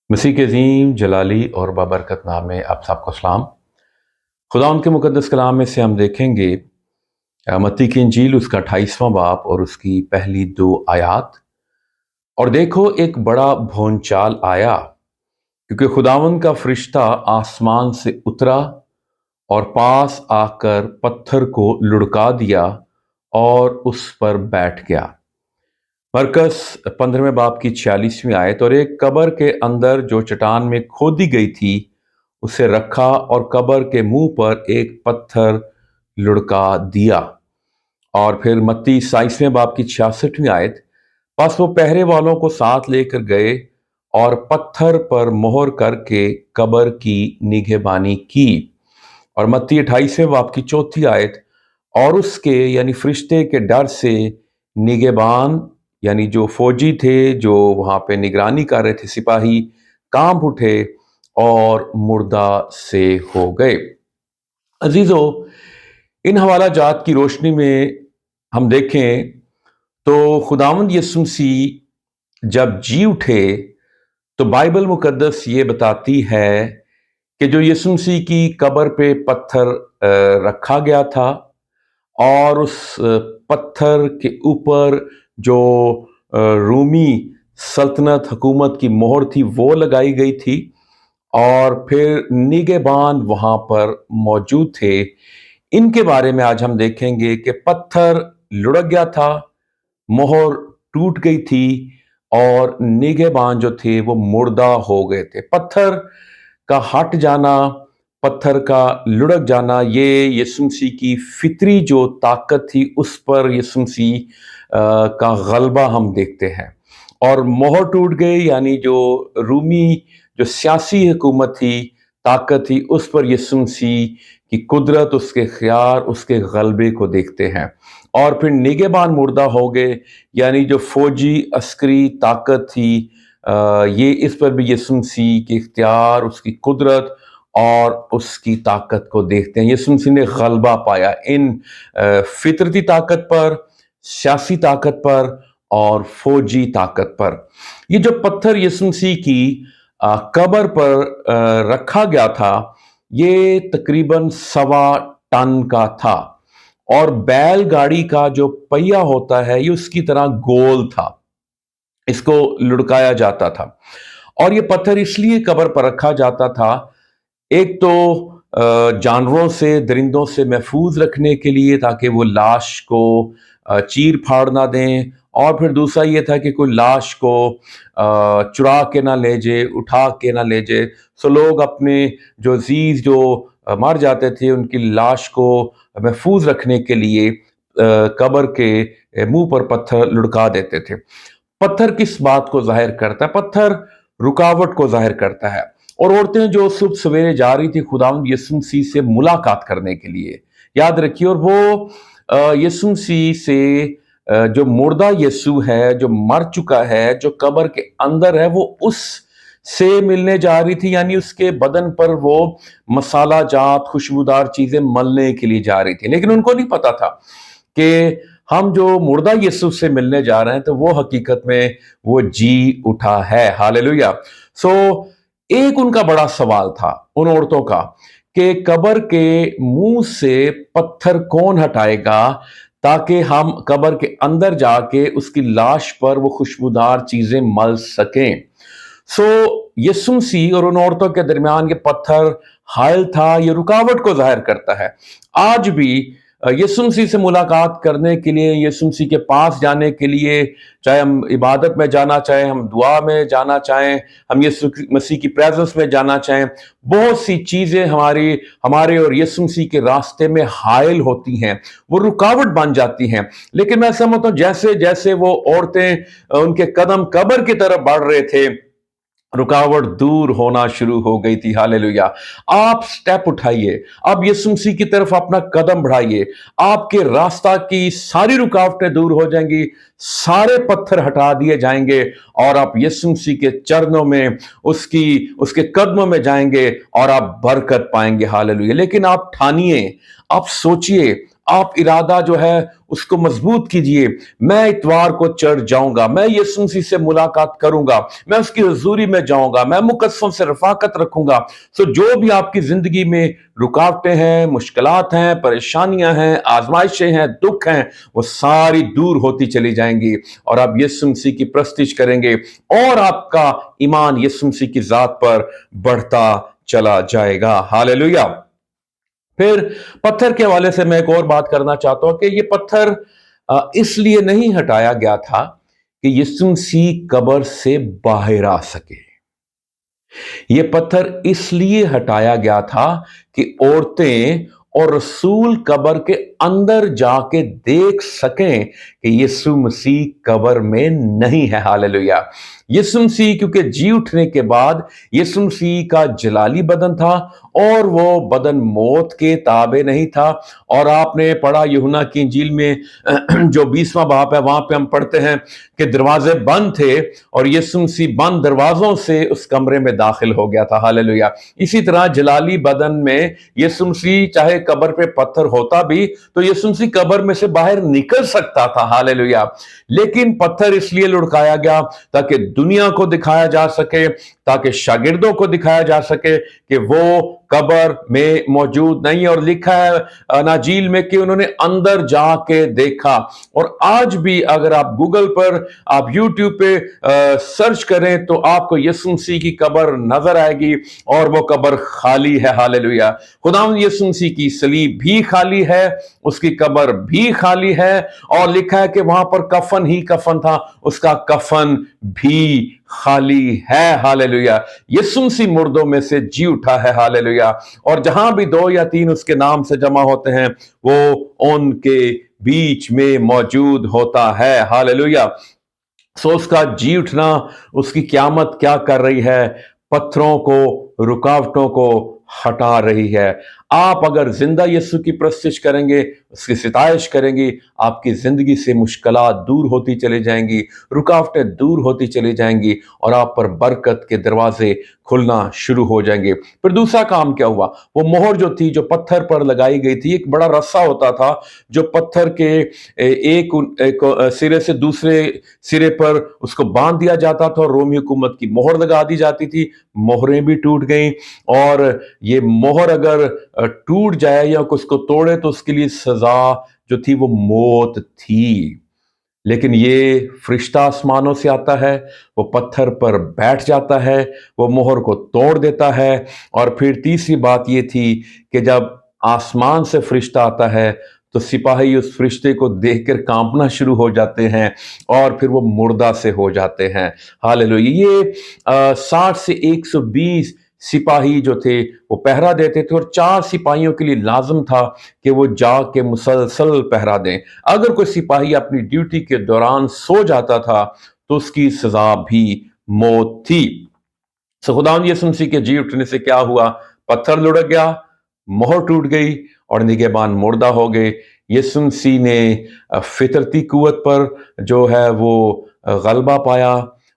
मसीह के अजीम जलाली और बाबरकत नाम में आप सबको सलाम। खुदा उनके मुकद्दस कलाम में से हम देखेंगे मत्ती की इंजील उसका 28वां बाब और उसकी पहली 2 आयात। और देखो एक बड़ा भूचाल आया, क्योंकि खुदावंद का फरिश्ता आसमान से उतरा और पास आकर पत्थर को लुढ़का दिया और उस पर बैठ गया। मरकस 15वें बाब की 46वीं आयत। और एक कब्र के अंदर जो चट्टान में खोदी गई थी उसे रखा और कब्र के मुंह पर एक पत्थर लुढ़का दिया। और फिर मत्ती 27वें बाब की 66वीं आयत। बस वो पहरे वालों को साथ लेकर गए और पत्थर पर मोहर करके कब्र की निगहबानी की। और मत्ती 28वें बाब की 4थी आयत। और उसके यानी फरिश्ते के डर से निगहबान यानी जो फौजी थे, जो वहां पे निगरानी कर रहे थे, सिपाही कांप उठे और मुर्दा से हो गए। अजीजों, इन हवाला जात की रोशनी में हम देखें तो खुदावंद यीशु मसीह जब जी उठे तो बाइबल मुकद्दस ये बताती है कि जो यीशु मसीह की कब्र पे पत्थर रखा गया था और उस पत्थर के ऊपर जो रूमी सल्तनत हुकूमत की मोहर थी वो लगाई गई थी। और फिर निगहबान वहां पर मौजूद थे। इनके बारे में आज हम देखेंगे कि पत्थर लुढ़क गया था, मोहर टूट गई थी और निगहबान जो थे वो मुर्दा हो गए थे। पत्थर का हट जाना, पत्थर का लुढ़क जाना, ये यीशु मसीह की फितरी जो ताकत थी उस पर यीशु मसीह का गलबा हम देखते हैं। और मोहर टूट गई यानी जो रूमी जो सियासी हुकूमत थी, ताकत थी, उस पर यीशु मसीह की कुदरत, उसके ख्यार, उसके गलबे को देखते हैं। और फिर निगहबान मुर्दा हो गए यानी जो फौजी अस्करी ताकत थी, ये इस पर भी यीशु मसीह के इख्तियार, उसकी कुदरत और उसकी ताकत को देखते हैं। यीशु मसीह ने गलबा पाया इन फितरती ताकत पर, सियासी ताकत पर और फौजी ताकत पर। ये जो पत्थर यीशु मसीह की कब्र पर रखा गया था, ये तकरीबन 1.25 टन का था। और बैलगाड़ी का जो पहिया होता है ये उसकी तरह गोल था, इसको लुढ़काया जाता था। और ये पत्थर इसलिए कब्र पर रखा जाता था, एक तो जानवरों से, दरिंदों से महफूज रखने के लिए ताकि वो लाश को चीर फाड़ ना दें। और फिर दूसरा ये था कि कोई लाश को चुरा के ना ले जाए, उठा के ना ले जाए। सो लोग अपने जो अजीज जो मर जाते थे उनकी लाश को महफूज रखने के लिए कब्र के मुंह पर पत्थर लुढ़का देते थे। पत्थर किस बात को जाहिर करता है? पत्थर रुकावट को जाहिर करता है। और औरतें जो सुबह सवेरे जा रही थी खुदावंद यीशु मसीह से मुलाकात करने के लिए, याद रखिए, और वो यीशु मसीह से जो मुर्दा यीशु है, जो मर चुका है, जो कब्र के अंदर है, वो उस से मिलने जा रही थी। यानी उसके बदन पर वो मसाला जात खुशबूदार चीजें मलने के लिए जा रही थी। लेकिन उनको नहीं पता था कि हम जो मुर्दा यीशु से मिलने जा रहे हैं तो वो हकीकत में वो जी उठा है। हालेलुया। सो एक उनका बड़ा सवाल था उन औरतों का कि कब्र के मुंह से पत्थर कौन हटाएगा ताकि हम कब्र के अंदर जाके उसकी लाश पर वो खुशबूदार चीजें मल सकें। सो यीशु मसीह और उन औरतों के दरमियान ये पत्थर हायल था, ये रुकावट को जाहिर करता है। आज भी यीशु मसीह से मुलाकात करने के लिए, यीशु मसीह के पास जाने के लिए, चाहे हम इबादत में जाना चाहें, हम दुआ में जाना चाहें, हम यीशु मसीह की प्रेजेंस में जाना चाहें, बहुत सी चीजें हमारे और यीशु मसीह के रास्ते में हायल होती हैं, वो रुकावट बन जाती हैं। लेकिन मैं समझता हूं जैसे जैसे वो औरतें उनके कदम कब्र की तरफ बढ़ रहे थे, रुकावट दूर होना शुरू हो गई थी। हालेलुया। आप स्टेप उठाइए, आप यीशु मसीह की तरफ अपना कदम बढ़ाइए, आपके रास्ता की सारी रुकावटें दूर हो जाएंगी, सारे पत्थर हटा दिए जाएंगे और आप यीशु मसीह के चरणों में, उसके कदमों में जाएंगे और आप बरकत पाएंगे। हालेलुया। लेकिन आप ठानिए, आप सोचिए, आप इरादा जो है उसको मजबूत कीजिए। मैं इतवार को चर्च जाऊंगा, मैं यीशु मसीह से मुलाकात करूंगा, मैं उसकी हुजूरी में जाऊंगा, मैं मुकद्दसों से रफाकत रखूंगा। सो जो भी आपकी जिंदगी में रुकावटें हैं, मुश्किलात हैं, परेशानियां हैं, आजमाइशें हैं, दुख हैं, वो सारी दूर होती चली जाएंगी और आप यीशु मसीह की प्रस्तिश करेंगे और आपका ईमान यीशु मसीह की जात पर बढ़ता चला जाएगा। हालेलुया। फिर पत्थर के हवाले से मैं एक और बात करना चाहता हूं कि ये पत्थर इसलिए नहीं हटाया गया था कि यीशु मसीह कब्र से बाहर आ सके। ये पत्थर इसलिए हटाया गया था कि औरतें और रसूल कब्र के अंदर जाके देख सकें कि यीशु मसीह कब्र में नहीं है। हालेलुया। यीशु मसीह क्योंकि जी उठने के बाद यीशु मसीह का जलाली बदन था और वो बदन मौत के ताबे नहीं था। और आपने पढ़ा यूहन्ना की इंजील में जो 20वां बाब है, वहां पे हम पढ़ते हैं कि दरवाजे बंद थे और यीशु मसीह बंद दरवाजों से उस कमरे में दाखिल हो गया था। हालेलुया। इसी तरह जलाली बदन में यीशु मसीह चाहे कब्र पे पत्थर होता भी तो यीशु मसीह कब्र में से बाहर निकल सकता था। हालेलुया। लेकिन पत्थर इसलिए लुढ़काया गया ताकि दुनिया को दिखाया जा सके, ताकि शागिर्दों को दिखाया जा सके कि वो कब्र में मौजूद नहीं है। और लिखा है अनाजील में कि उन्होंने अंदर जाके देखा। और आज भी अगर आप गूगल पर, आप यूट्यूब पे सर्च करें तो आपको यीशु मसीह की कब्र नजर आएगी और वो कब्र खाली है। हालेलुया। खुदावंद यीशु मसीह की सलीब भी खाली है, उसकी कब्र भी खाली है और लिखा है कि वहां पर कफन ही कफन था, उसका कफन भी खाली है। हालेलुया। यीशु मसीह मुर्दों में से जी उठा है। हालेलुया। और जहां भी 2 या 3 उसके नाम से जमा होते हैं वो उनके बीच में मौजूद होता है। हालेलुया। सो उसका जी उठना, उसकी क़यामत क्या कर रही है? पत्थरों को, रुकावटों को हटा रही है। आप अगर जिंदा यीशु की प्रस्तिश करेंगे, उसकी सिताइश करेंगी, आपकी जिंदगी से मुश्किलात दूर होती चली जाएंगी, रुकावटें दूर होती चली जाएंगी और आप पर बरकत के दरवाजे खुलना शुरू हो जाएंगे। फिर दूसरा काम क्या हुआ? वो मोहर जो थी, जो पत्थर पर लगाई गई थी, एक बड़ा रस्सा होता था जो पत्थर के एक सिरे से दूसरे सिरे पर उसको बांध दिया जाता था और रोमी हुकूमत की मोहर लगा दी जाती थी। मोहरें भी टूट गईं और ये मोहर अगर टूट जाए या उसको तोड़े तो उसके लिए सजा जो थी वो मौत थी। लेकिन ये फरिश्ता आसमानों से आता है, वो पत्थर पर बैठ जाता है, वो मोहर को तोड़ देता है। और फिर तीसरी बात ये थी कि जब आसमान से फरिश्ता आता है तो सिपाही उस फरिश्ते को देखकर कांपना शुरू हो जाते हैं और फिर वो मुर्दा से हो जाते हैं। हालेलुया। ये 60 से 120 सिपाही जो थे वो पहरा देते थे और 4 सिपाहियों के लिए लाजम था कि वो जाके मुसलसल पहरा दें। अगर कोई सिपाही अपनी ड्यूटी के दौरान सो जाता था तो उसकी सजा भी मौत थी। सो खुदावंद यीशु मसीह के जी उठने से क्या हुआ? पत्थर लुढ़क गया, मोहर टूट गई और निगहबान मुर्दा हो गए। यीशु मसीह ने फितरती कुव्वत पर जो है वो गलबा पाया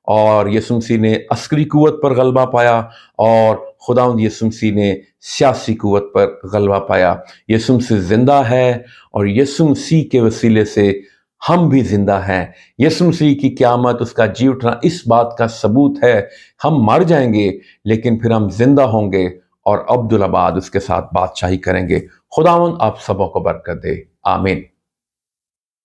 और यीशु मसीह ने अस्करी कुव्वत पर गलबा पाया और खुदावंद यीशु मसीह ने सियासी कुव्वत पर गलबा पाया। यीशु मसीह जिंदा है और यीशु मसीह के वसीले से हम भी जिंदा हैं। यीशु मसीह की क़यामत, उसका जी उठना इस बात का सबूत है। हम मर जाएंगे लेकिन फिर हम जिंदा होंगे और अब्दुल आबाद उसके साथ बादशाही करेंगे। खुदावंद आप सबों को बरकत दे। आमीन।